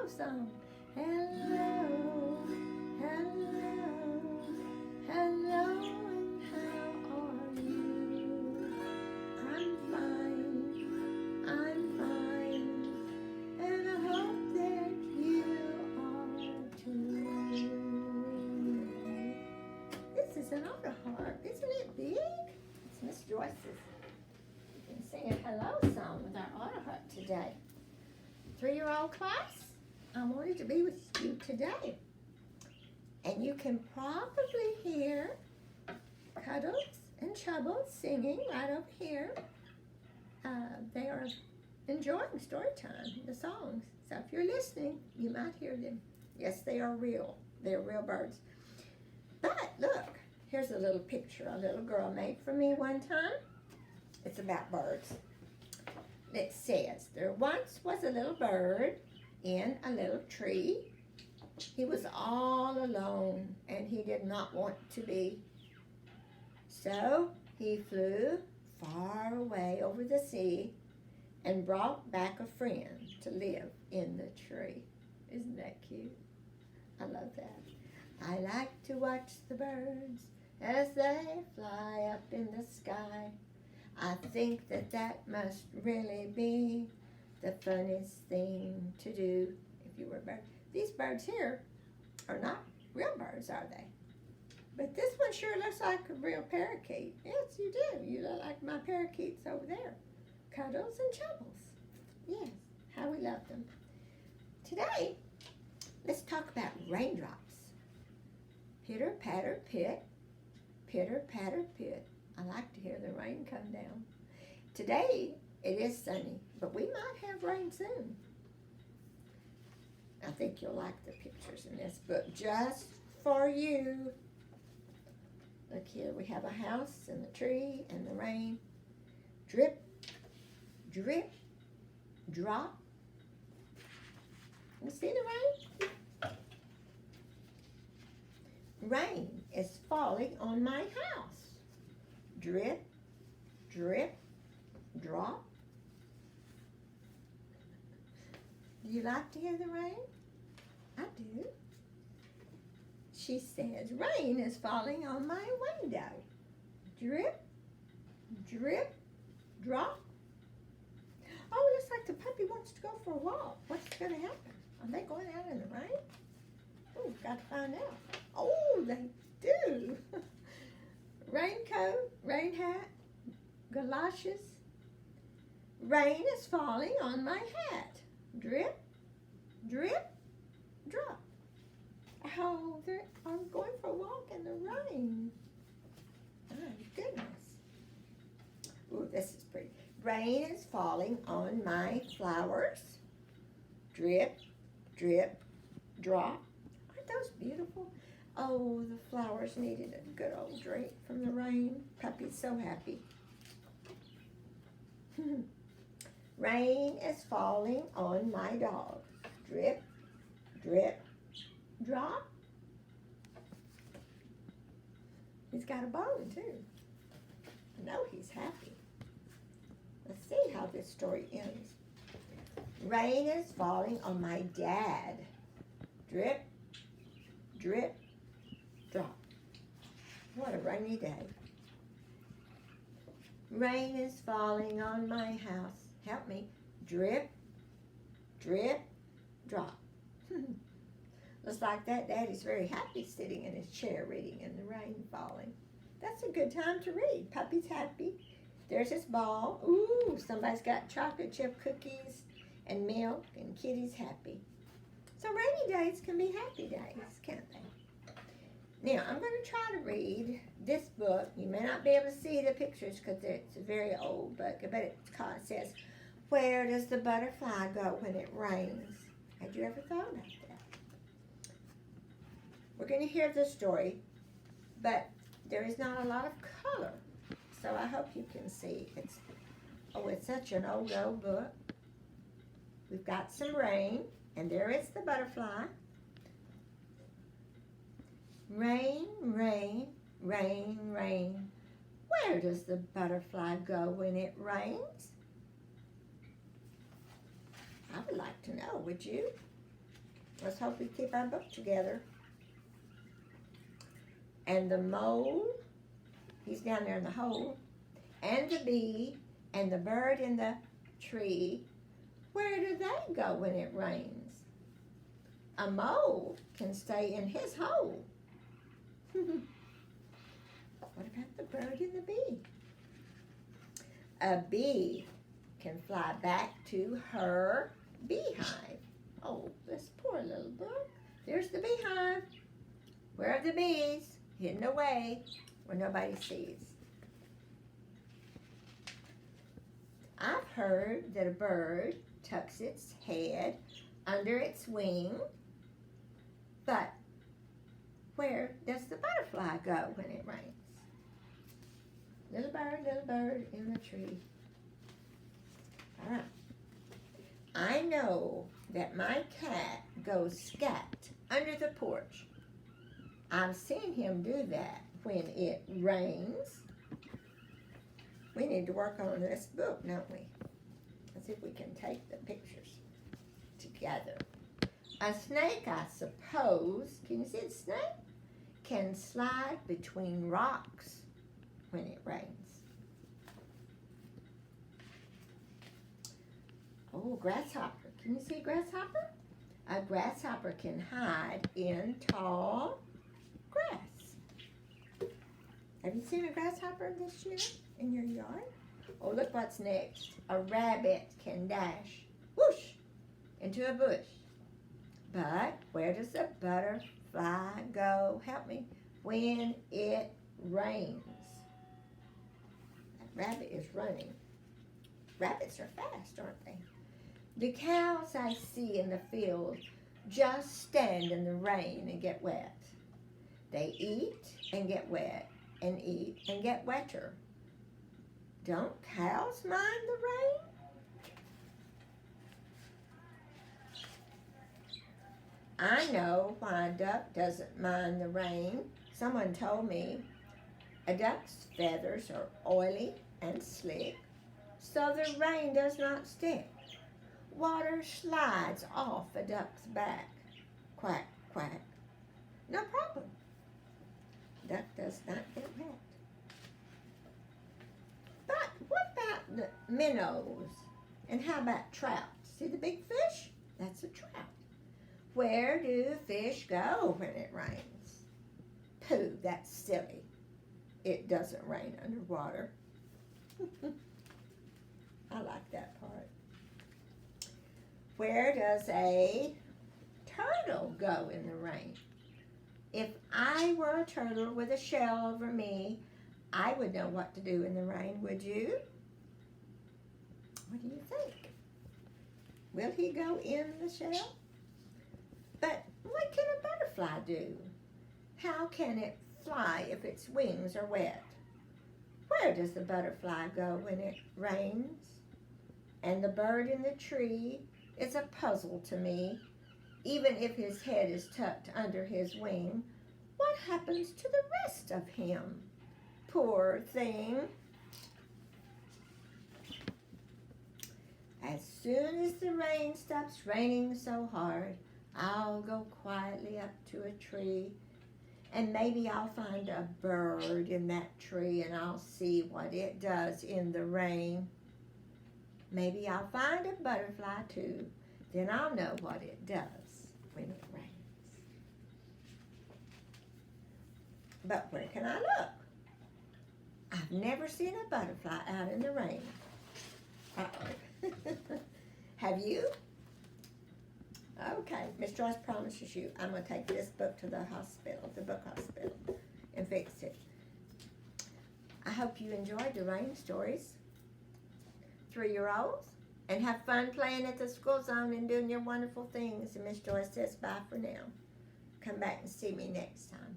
song. Hello, hello, hello, and how are you? I'm fine, and I hope that you are too. This is an auto harp, isn't it big? It's Miss Joyce's. We can sing a hello song with our auto harp today. 3-year-old class, I wanted to be with you today. And you can probably hear Cuddles and Chubbles singing right over here. They are enjoying story time, the songs. So if you're listening, you might hear them. Yes, they are real. They're real birds. But look, here's a little picture a little girl made for me one time. It's about birds. It says, there once was a little bird in a little tree. He was all alone, and he did not want to be. So he flew far away over the sea and brought back a friend to live in the tree. Isn't that cute? I love that. I like to watch the birds as they fly up in the sky. I think that must really be the funniest thing to do if you were a bird. These birds here are not real birds, are they? But this one sure looks like a real parakeet. Yes, you do. You look like my parakeets over there. Cuddles and Chubbles. Yes, how we love them. Today, let's talk about raindrops. Pitter, patter, pit. Pitter, patter, pit. I like to hear the rain come down. Today, it is sunny, but we might have rain soon. I think you'll like the pictures in this book just for you. Look here, we have a house and the tree and the rain. Drip, drip, drop. You see the rain? Rain is falling on my house. Drip, drip, drop. Do you like to hear the rain? I do. She says, rain is falling on my window. Drip, drip, drop. Oh, it looks like the puppy wants to go for a walk. What's going to happen? Are they going out in the rain? Oh, got to find out. Oh, they do. Raincoat, rain hat, galoshes. Rain is falling on my hat. Drip, drip, drop. Oh, I'm going for a walk in the rain. My goodness. Ooh, this is pretty. Rain is falling on my flowers. Drip, drip, drop. Aren't those beautiful? Oh, the flowers needed a good old drink from the rain. Puppy's so happy. Rain is falling on my dog. Drip, drip, drop. He's got a bone, too. I know he's happy. Let's see how this story ends. Rain is falling on my dad. Drip, drip, drop. What a rainy day. Rain is falling on my house. Help me. Drip, drip, drop. Looks like that daddy's very happy sitting in his chair reading in the rain falling. That's a good time to read. Puppy's happy. There's his ball. Ooh, somebody's got chocolate chip cookies and milk, and Kitty's happy. So rainy days can be happy days, can't they? Now, I'm going to try to read this book. You may not be able to see the pictures because it's a very old book, but it says, where does the butterfly go when it rains? Had you ever thought about that? We're going to hear the story, but there is not a lot of color, so I hope you can see. It's such an old book. We've got some rain, and there is the butterfly. Rain, rain, rain, rain. Where does the butterfly go when it rains? I would like to know, would you? Let's hope we keep our book together. And the mole, he's down there in the hole. And the bee and the bird in the tree, where do they go when it rains? A mole can stay in his hole. What about the bird and the bee? A bee can fly back to her beehive. Oh, this poor little book. There's the beehive. Where are the bees? Hidden away where nobody sees. I've heard that a bird tucks its head under its wing, but where does the butterfly go when it rains? Little bird in the tree. All right. I know that my cat goes scat under the porch. I've seen him do that when it rains. We need to work on this book, don't we? Let's see if we can take the pictures together. A snake, I suppose, can you see the snake? Can slide between rocks when it rains. Oh, grasshopper. Can you see a grasshopper? A grasshopper can hide in tall grass. Have you seen a grasshopper this year in your yard? Oh, look what's next. A rabbit can dash, whoosh, into a bush. But where does the butterfly go? Help me. When it rains. That rabbit is running. Rabbits are fast, aren't they? The cows I see in the field just stand in the rain and get wet. They eat and get wet and eat and get wetter. Don't cows mind the rain? I know why a duck doesn't mind the rain. Someone told me a duck's feathers are oily and slick, so the rain does not stick. Water slides off a duck's back. Quack, quack. No problem. Duck does not get wet. But what about the minnows? And how about trout? See the big fish? That's a trout. Where do fish go when it rains? Pooh, that's silly. It doesn't rain underwater. I like that part. Where does a turtle go in the rain? If I were a turtle with a shell over me, I would know what to do in the rain, would you? What do you think? Will he go in the shell? But what can a butterfly do? How can it fly if its wings are wet? Where does the butterfly go when it rains? And the bird in the tree is a puzzle to me. Even if his head is tucked under his wing, what happens to the rest of him? Poor thing. As soon as the rain stops raining so hard, I'll go quietly up to a tree, and maybe I'll find a bird in that tree, and I'll see what it does in the rain. Maybe I'll find a butterfly too. Then I'll know what it does when it rains. But where can I look? I've never seen a butterfly out in the rain. Uh-oh. Have you? Okay, Miss Joyce promises you I'm going to take this book to the hospital, the book hospital, and fix it. I hope you enjoyed the rain stories, 3-year-olds, and have fun playing at the school zone and doing your wonderful things. And Miss Joyce says bye for now. Come back and see me next time.